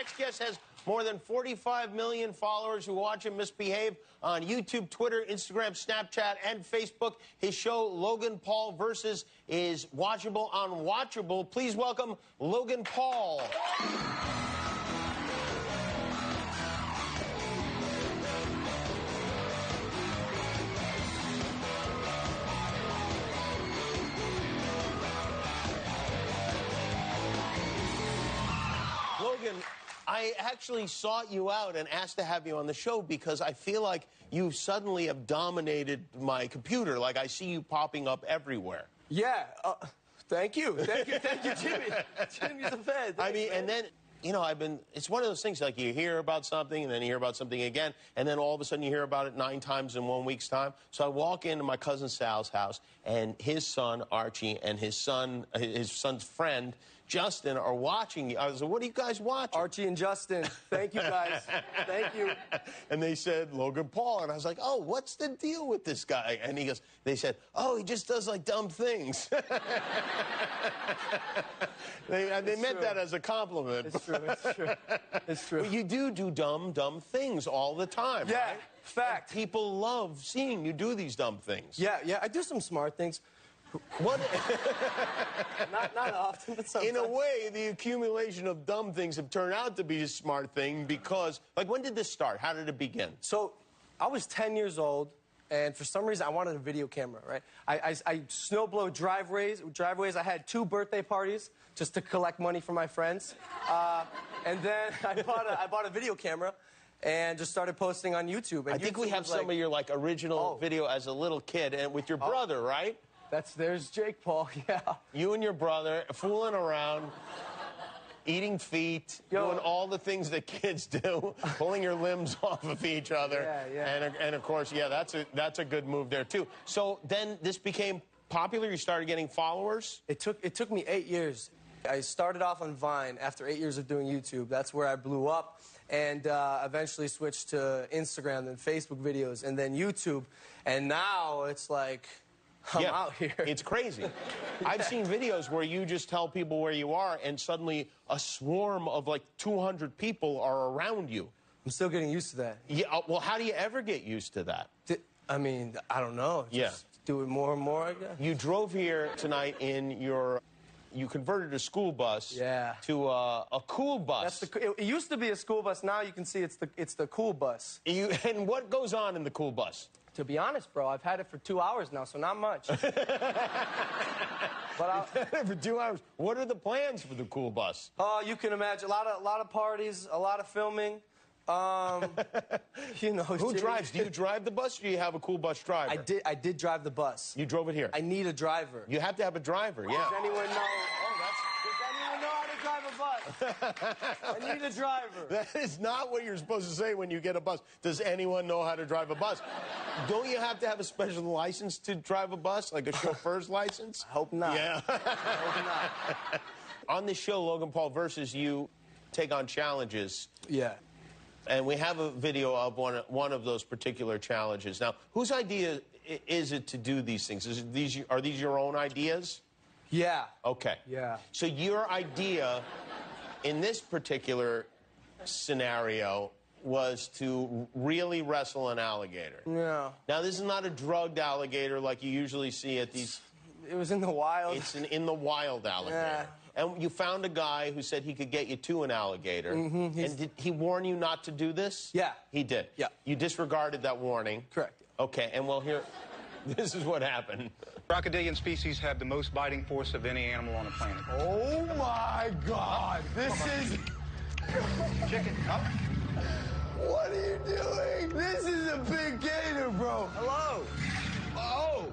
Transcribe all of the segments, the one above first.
next guest has more than 45 million followers who watch him misbehave on YouTube, Twitter, Instagram, Snapchat, and Facebook. His show, Logan Paul Versus, is watchable on Watchable. Please welcome Logan Paul. Logan, I actually sought you out and asked to have you on the show because I feel like you suddenly have dominated my computer. Like, I see you popping up everywhere. Yeah. Thank you, Jimmy. Jimmy's a fan. I mean, and then, you know, it's one of those things, like you hear about something, and then you hear about something again, and then all of a sudden you hear about it 9 times in 1 week's time. So I walk into my cousin Sal's house, and his son, Archie, and his son's friend, Justin, are watching you. I was like, what are you guys watching? Archie and Justin. Thank you, guys. Thank you. And they said, Logan Paul. And I was like, oh, what's the deal with this guy? And they said, oh, he just does, like, dumb things. They meant that as a compliment. It's true, it's true. It's true. But you do dumb things all the time, yeah, right? fact. And people love seeing you do these dumb things. Yeah, I do some smart things. What? not often, but sometimes. In a way, the accumulation of dumb things have turned out to be a smart thing because, like, when did this start? How did it begin? So, I was 10 years old, and for some reason, I wanted a video camera, right? I snowblow driveways. I had 2 birthday parties just to collect money for my friends. And then I bought a video camera and just started posting on YouTube. And I think we have some of your, like, original video as a little kid and with your brother, right? There's Jake Paul, yeah. You and your brother fooling around, eating feet, doing all the things that kids do, pulling your limbs off of each other. Yeah. And of course, yeah, that's a good move there too. So then this became popular. You started getting followers. It took me 8 years. I started off on Vine after 8 years of doing YouTube. That's where I blew up, and eventually switched to Instagram, then Facebook videos, and then YouTube. And now it's like, I'm out here. It's crazy. I've seen videos where you just tell people where you are, and suddenly a swarm of like 200 people are around you. I'm still getting used to that. Yeah. Well, how do you ever get used to that? I mean, I don't know. Just do it more and more, I guess. You drove here tonight in your... You converted a school bus to a cool bus. It used to be a school bus. Now you can see it's the cool bus. And what goes on in the cool bus? To be honest, bro, I've had it for 2 hours now, so not much. But for 2 hours. What are the plans for the cool bus? You can imagine a lot of parties, a lot of filming. You know, who drives? Do you drive the bus, or do you have a cool bus driver? I did drive the bus. You drove it here. I need a driver. You have to have a driver. Yeah. Does anyone know? Does anyone know how to drive a bus? I need a driver. That is not what you're supposed to say when you get a bus. Does anyone know how to drive a bus? Don't you have to have a special license to drive a bus, like a chauffeur's license? I hope not. Yeah. I hope not. On this show, Logan Paul Versus, you take on challenges. Yeah. And we have a video of one of those particular challenges. Now, whose idea is it to do these things? Are these your own ideas? Yeah. Okay. Yeah. So your idea in this particular scenario was to really wrestle an alligator. Yeah. Now, this is not a drugged alligator like you usually see at these... It was in the wild. It's an in the wild alligator. Yeah. And you found a guy who said he could get you to an alligator. Mm-hmm. And did he warn you not to do this? Yeah. He did? Yeah. You disregarded that warning? Correct. Okay, and well, here, this is what happened. Crocodilian species have the most biting force of any animal on the planet. Oh, my God. This is... Chicken, up. What are you doing? This is a big gator, bro. Hello. Oh.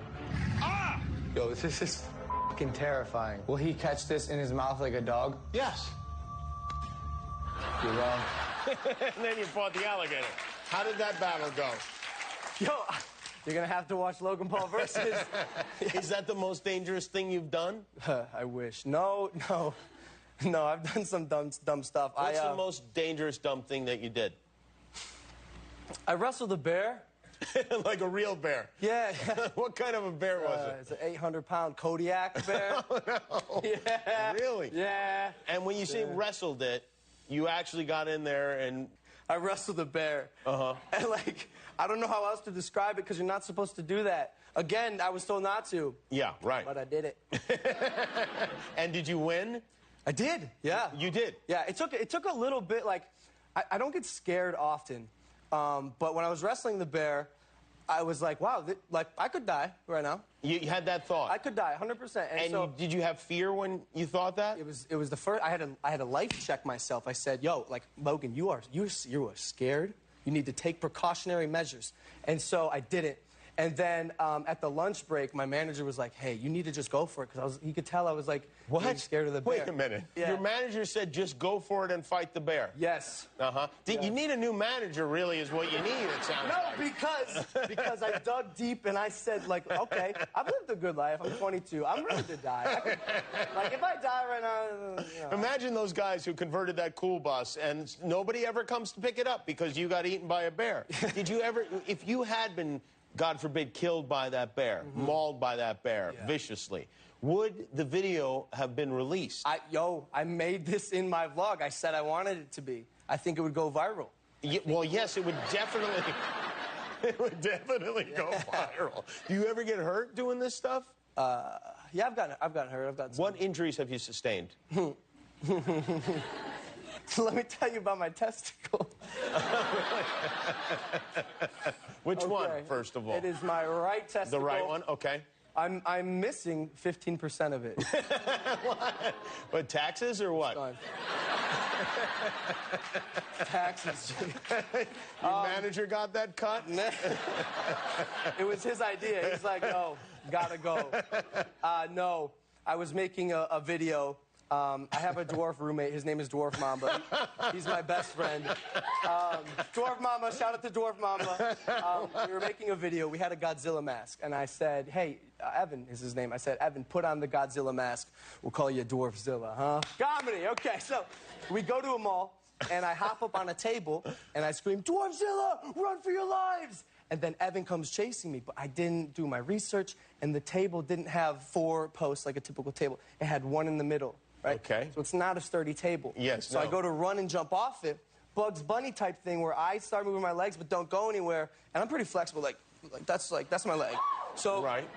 Ah! Yo, this is fucking terrifying. Will he catch this in his mouth like a dog? Yes. You're wrong. And then you fought the alligator. How did that battle go? Yo, you're going to have to watch Logan Paul Versus. Is that the most dangerous thing you've done? I wish. No, I've done some dumb stuff. What's the most dangerous dumb thing that you did? I wrestled a bear. Like a real bear? Yeah. What kind of a bear was it? It's an 800-pound Kodiak bear. Oh, no. Yeah. Really? Yeah. And when you say wrestled it, You actually got in there and... I wrestled a bear. And, like, I don't know how else to describe it because you're not supposed to do that. Again, I was told not to. Yeah, right. But I did it. And did you win? I did, yeah. You did? Yeah, it took a little bit, like, I don't get scared often. But when I was wrestling the bear, I was like, wow, like, I could die right now. You had that thought? I could die, 100%. And so, did you have fear when you thought that? It was the first, I had to life check myself. I said, yo, like, Logan, you are scared. You need to take precautionary measures. And so I didn't. And then at the lunch break, my manager was like, hey, you need to just go for it. Because he could tell I was like, what? Really scared of the bear. Wait a minute. Yeah. Your manager said just go for it and fight the bear. Yes. You need a new manager, really, is what you need, it sounds like. Because I dug deep and I said, like, okay, I've lived a good life. I'm 22. I'm ready to die. Like, if I die right now, you know. Imagine those guys who converted that cool bus and nobody ever comes to pick it up because you got eaten by a bear. Did you ever, if you had been, God forbid, killed by that bear, mauled by that bear viciously, would the video have been released? I made this in my vlog. I said I wanted it to be. I think it would go viral. Well, yes, it would definitely. It would definitely go viral. Do you ever get hurt doing this stuff? Yeah, I've gotten hurt. What injuries have you sustained? Let me tell you about my testicle. Which one, first of all? It is my right testicle. The right one? Okay. I'm missing 15% of it. What? But taxes or what? Taxes. Your manager got that cut? It was his idea. He's like, no, gotta go. No, I was making a video. I have a dwarf roommate. His name is Dwarf Mamba. He's my best friend. Dwarf Mamba, shout out to Dwarf Mamba. We were making a video. We had a Godzilla mask. And I said, hey, Evan is his name. I said, Evan, put on the Godzilla mask. We'll call you Dwarfzilla, huh? Comedy. Okay, so we go to a mall, and I hop up on a table, and I scream, Dwarfzilla, run for your lives! And then Evan comes chasing me, but I didn't do my research, and the table didn't have 4 posts like a typical table. It had 1 in the middle. Right? Okay. So it's not a sturdy table. Yes, So I go to run and jump off it. Bugs Bunny type thing where I start moving my legs but don't go anywhere. And I'm pretty flexible. Like that's my leg. So right.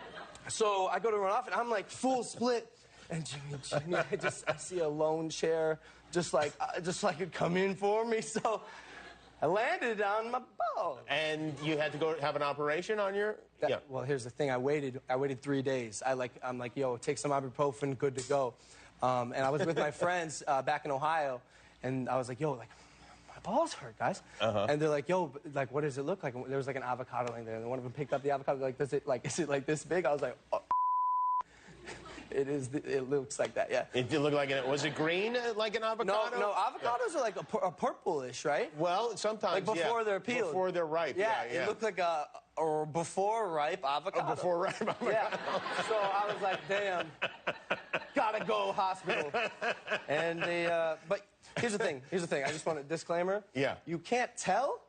So I go to run off and I'm like full split. And Jimmy, I see a lone chair just like it come in for me. So I landed on my ball. And you had to go have an operation on your... Yeah. Well, here's the thing. I waited 3 days. I'm like, yo, take some ibuprofen, good to go. And I was with my friends back in Ohio, and I was like, yo, like, my balls hurt, guys. And they're like, yo, like, what does it look like? And there was like an avocado laying there, and one of them picked up the avocado, like, is it like this big? I was like, oh. It looks like that, yeah. It did look like it. Was it green like an avocado? No, avocados are like a purplish, right? Well, sometimes, like before they're peeled. Before they're ripe, yeah. It looked like a before ripe avocado. Before ripe avocado. Yeah. So I was like, damn, gotta go hospital. And but here's the thing. I just want a disclaimer. Yeah. You can't tell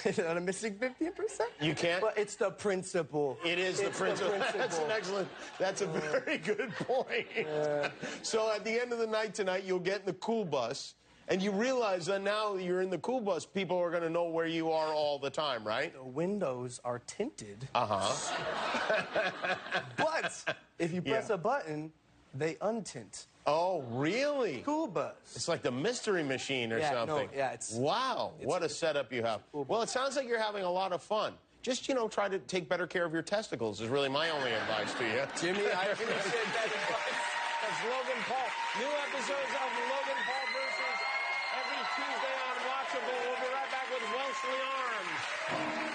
that I'm missing 15%. You can't? But it's the principle. It is the principle. That's a very good point. So at the end of the night tonight, you'll get in the cool bus, and you realize that now you're in the cool bus, people are going to know where you are all the time, right? The windows are tinted. But if you press a button, they untint. Oh, really? Cool bus. It's like the mystery machine or something. No, yeah, it's... Wow, what a setup you have. Well, it sounds like you're having a lot of fun. Just, try to take better care of your testicles is really my only advice to you. Jimmy, I appreciate that advice. That's Logan Paul. New episodes of Logan Paul versus every Tuesday on Watchable. We'll be right back with Welshly Arms.